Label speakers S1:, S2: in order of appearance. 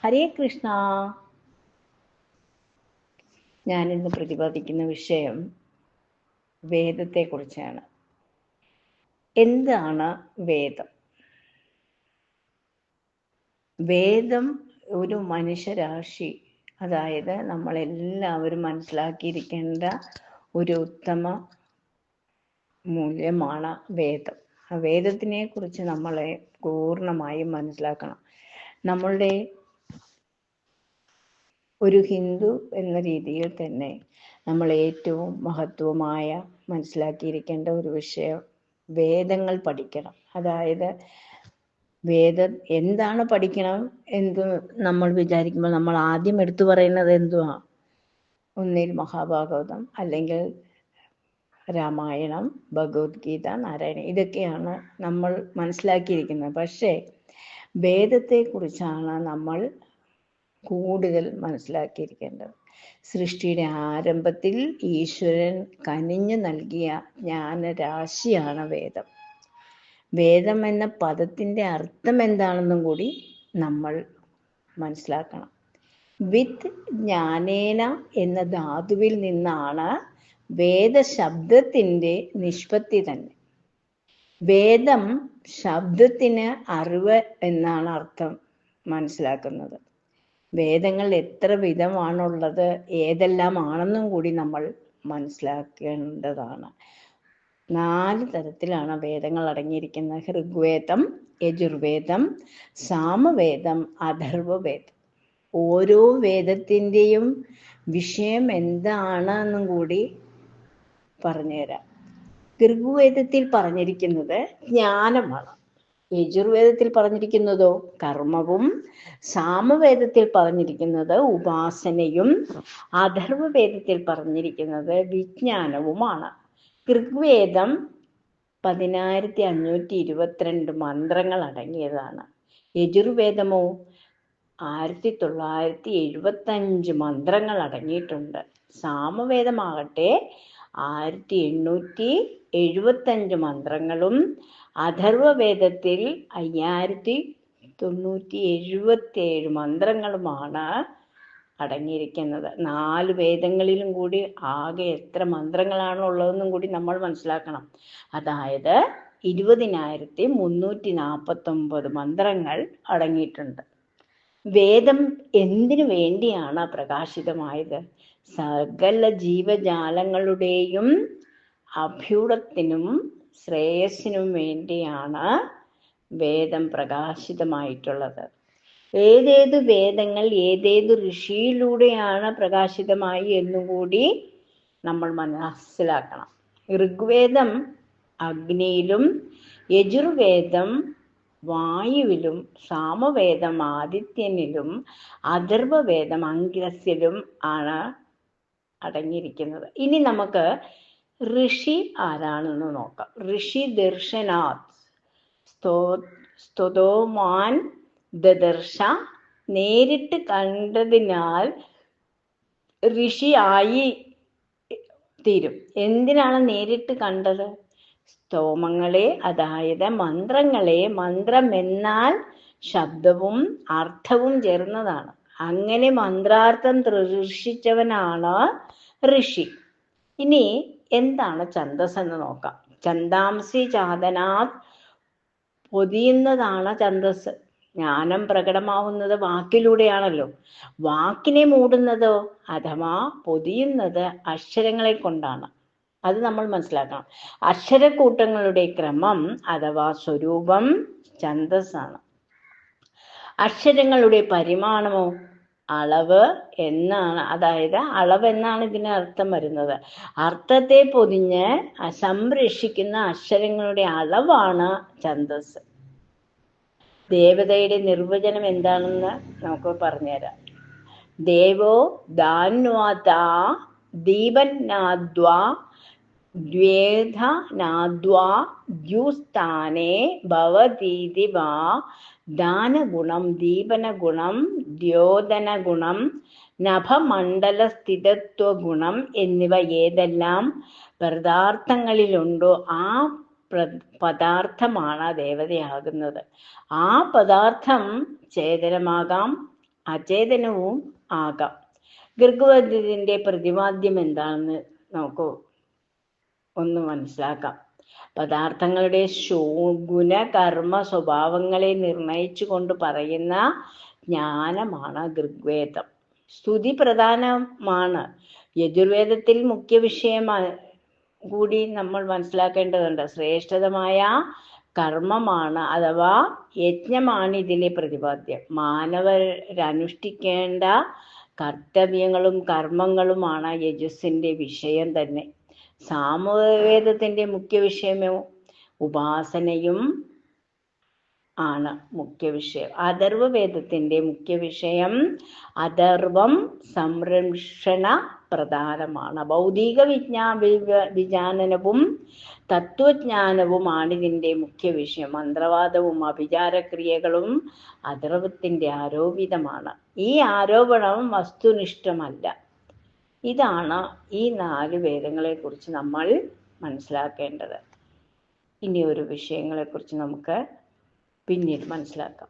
S1: ഹരേ കൃഷ്ണ. ഞാനിന്ന് പ്രതിപാദിക്കുന്ന വിഷയം വേദത്തെക്കുറിച്ചാണ്. എന്താണ് വേദം? വേദം ഒരു മനുഷ്യരാശി, അതായത് നമ്മളെല്ലാവരും മനസ്സിലാക്കിയിരിക്കേണ്ട ഒരു ഉത്തമ മൂല്യമാണ് വേദം. ആ വേദത്തിനെ കുറിച്ച് നമ്മളെ പൂർണ്ണമായും മനസ്സിലാക്കണം. നമ്മളുടെ ഒരു ഹിന്ദു എന്ന രീതിയിൽ തന്നെ നമ്മൾ ഏറ്റവും മഹത്വമായ മനസ്സിലാക്കിയിരിക്കേണ്ട ഒരു വിഷയം വേദങ്ങൾ പഠിക്കണം. അതായത് വേദം എന്താണ് പഠിക്കണം എന്ന് നമ്മൾ വിചാരിക്കുമ്പോൾ നമ്മൾ ആദ്യം എടുത്തു പറയുന്നത് എന്തുവാ? ഒന്നിൽ മഹാഭാഗവതം, അല്ലെങ്കിൽ രാമായണം, ഭഗവത്ഗീത, നാരായണ, ഇതൊക്കെയാണ് നമ്മൾ മനസ്സിലാക്കിയിരിക്കുന്നത്. പക്ഷേ വേദത്തെക്കുറിച്ചാണ് നമ്മൾ കൂടുതൽ മനസ്സിലാക്കിയിരിക്കേണ്ടത്. സൃഷ്ടിയുടെ ആരംഭത്തിൽ ഈശ്വരൻ കനിഞ്ഞു നൽകിയ ജ്ഞാനരാശിയാണ് വേദം. വേദം എന്ന പദത്തിൻ്റെ അർത്ഥം എന്താണെന്നും കൂടി നമ്മൾ മനസ്സിലാക്കണം. വിത്ത് ജ്ഞാനേന എന്ന ധാതുവിൽ നിന്നാണ് വേദശബ്ദത്തിൻ്റെ നിഷ്പത്തി തന്നെ. വേദം ശബ്ദത്തിന് അറിവ് എന്നാണ് അർത്ഥം മനസ്സിലാക്കുന്നത്. വേദങ്ങൾ എത്ര വിധമാണുള്ളത്, ഏതെല്ലാം ആണെന്നും കൂടി നമ്മൾ മനസ്സിലാക്കേണ്ടതാണ്. 4 തരത്തിലാണ് വേദങ്ങൾ അടങ്ങിയിരിക്കുന്നത്: ഋഗ്വേദം, യജുർവേദം, സാമവേദം, അഥർവവേദം. ഓരോ വേദത്തിൻ്റെയും വിഷയം എന്താണെന്നും കൂടി പറഞ്ഞുതരാം. ഋഗ്വേദത്തിൽ പറഞ്ഞിരിക്കുന്നത് ജ്ഞാനമാണ്, യജുർവേദത്തിൽ പറഞ്ഞിരിക്കുന്നതോ കർമ്മവും, സാമവേദത്തിൽ പറഞ്ഞിരിക്കുന്നത് ഉപാസനയും, അഥർവവേദത്തിൽ പറഞ്ഞിരിക്കുന്നത് വിജ്ഞാനവുമാണ്. ഋഗ്വേദം 10522 മന്ത്രങ്ങൾ അടങ്ങിയതാണ്. യജുർവേദമോ 1975 മന്ത്രങ്ങൾ അടങ്ങിയിട്ടുണ്ട്. സാമവേദമാകട്ടെ 1875 മന്ത്രങ്ങളും, അഥർവവേദത്തിൽ 5977 മന്ത്രങ്ങളുമാണ് അടങ്ങിയിരിക്കുന്നത്. 4 വേദങ്ങളിലും കൂടി ആകെ എത്ര മന്ത്രങ്ങളാണ് ഉള്ളതെന്നും കൂടി നമ്മൾ മനസ്സിലാക്കണം. അതായത് 20,349 മന്ത്രങ്ങൾ അടങ്ങിയിട്ടുണ്ട്. വേദം എന്തിനു വേണ്ടിയാണ് പ്രകാശിതമായത്? സകല ജീവജാലങ്ങളുടെയും അഭ്യുദയത്തിനും ശ്രേയസ്സിനും വേണ്ടിയാണ് വേദം പ്രകാശിതമായിട്ടുള്ളത്. ഏതേത് വേദങ്ങൾ ഏതേത് ഋഷിയിലൂടെയാണ് പ്രകാശിതമായി എന്നുകൂടി നമ്മൾ മനസ്സിലാക്കണം. ഋഗ്വേദം അഗ്നിയിലും, യജുർവേദം വായുവിലും, സാമവേദം ആദിത്യനിലും, അഥർവവേദം അംഗിരസിലും ആണ് അടങ്ങിയിരിക്കുന്നത്. ഇനി നമുക്ക് ഋഷി ആരാണെന്ന് നോക്കാം. ഋഷി ദർശനാത് സ്തോതോമാൻ ദദർശ, നേരിട്ട് കണ്ടതിനാൽ ഋഷിയായി തീരും. എന്തിനാണ് നേരിട്ട് കണ്ടത്? സ്തോമങ്ങളെ, അതായത് മന്ത്രങ്ങളെ, മന്ത്രം എന്നാൽ ശബ്ദവും അർത്ഥവും ചേർന്നതാണ്. അങ്ങനെ മന്ത്രാർത്ഥം ദർശിച്ചവനാണ് ഋഷി. ഇനി എന്താണ് ഛന്ദസ് എന്ന് നോക്കാം. ഛന്ദാംസി ചാതനാത്, പൊതിയുന്നതാണ് ഛന്ദസ്. ജ്ഞാനം പ്രകടമാവുന്നത് വാക്കിലൂടെയാണല്ലോ. വാക്കിനെ മൂടുന്നതോ അഥവാ പൊതിയുന്നത് അക്ഷരങ്ങളെ കൊണ്ടാണ്. അത് നമ്മൾ മനസ്സിലാക്കണം. അക്ഷരക്കൂട്ടങ്ങളുടെ ക്രമം അഥവാ സ്വരൂപം ഛന്ദസ്സാണ്. അക്ഷരങ്ങളുടെ പരിമാണമോ അളവ് എന്നാണ്. അതായത് അളവ് എന്നാണ് ഇതിന് അർത്ഥം വരുന്നത്. അർത്ഥത്തെ പൊതിഞ്ഞ് സംരക്ഷിക്കുന്ന അക്ഷരങ്ങളുടെ അളവാണ് ഛന്ദസ്. ദേവതയുടെ നിർവചനം എന്താണെന്ന് നമുക്ക് പറഞ്ഞുതരാം. ദേവോ ദാന്വാതാ ദീപനാദ്വാ ദ്വേധനാദ്വാ ദ്യുസ്ഥാനേ ഭവതീതി വാ ദാനഗുണം, ദീപനഗുണം, ദ്യോതനഗുണം, നഭമണ്ഡലസ്ഥിതത്വഗുണം എന്നിവ ഏതെല്ലാം പദാർത്ഥങ്ങളിലുണ്ടോ ആ പദാർത്ഥമാണ് ദേവതയാകുന്നത്. ആ പദാർത്ഥം ചേതനമാകാം, അചേതനവും ആകാം. ഋഗ്വേദത്തിന്റെ പ്രതിപാദ്യം എന്താണെന്ന് നമുക്ക് ഒന്ന് മനസ്സിലാക്കാം. പദാർത്ഥങ്ങളുടെ ഗുണ കർമ്മ സ്വഭാവങ്ങളെ നിർണയിച്ചു കൊണ്ട് പറയുന്ന ജ്ഞാനമാണ് ഋഗ്വേദം. സ്തുതി പ്രധാനമാണ്. യജുർവേദത്തിൽ മുഖ്യ വിഷയമാണ് കൂടി നമ്മൾ മനസ്സിലാക്കേണ്ടതുണ്ട്. ശ്രേഷ്ഠതമായ കർമ്മമാണ് അഥവാ യജ്ഞമാണ് ഇതിലെ പ്രതിപാദ്യം. മാനവരനുഷ്ഠിക്കേണ്ട കർത്തവ്യങ്ങളും കർമ്മങ്ങളുമാണ് യജസ്സിന്റെ വിഷയം തന്നെ. സാമവേദത്തിന്റെ മുഖ്യ വിഷയമോ ഉപാസനയും ആണ് മുഖ്യ വിഷയം. അഥർവവേദത്തിന്റെ മുഖ്യ വിഷയം അഥർവം സംരക്ഷണ പ്രധാനമാണ്. ഭൗതിക വിജ്ഞാനവും തത്വജ്ഞാനവുമാണ് ഇതിന്റെ മുഖ്യ വിഷയം. മന്ത്രവാദവും അഭിചാരക്രിയകളും അഥർവത്തിന്റെ ആരോപിതമാണ്. ഈ ആരോപണം വസ്തുനിഷ്ഠമല്ല. ഇതാണ് ഈ 4 വേദങ്ങളെ കുറിച്ച് നമ്മൾ മനസ്സിലാക്കേണ്ടത്. ഇനി ഒരു വിഷയങ്ങളെക്കുറിച്ച് നമുക്ക് പിന്നീട് മനസ്സിലാക്കാം.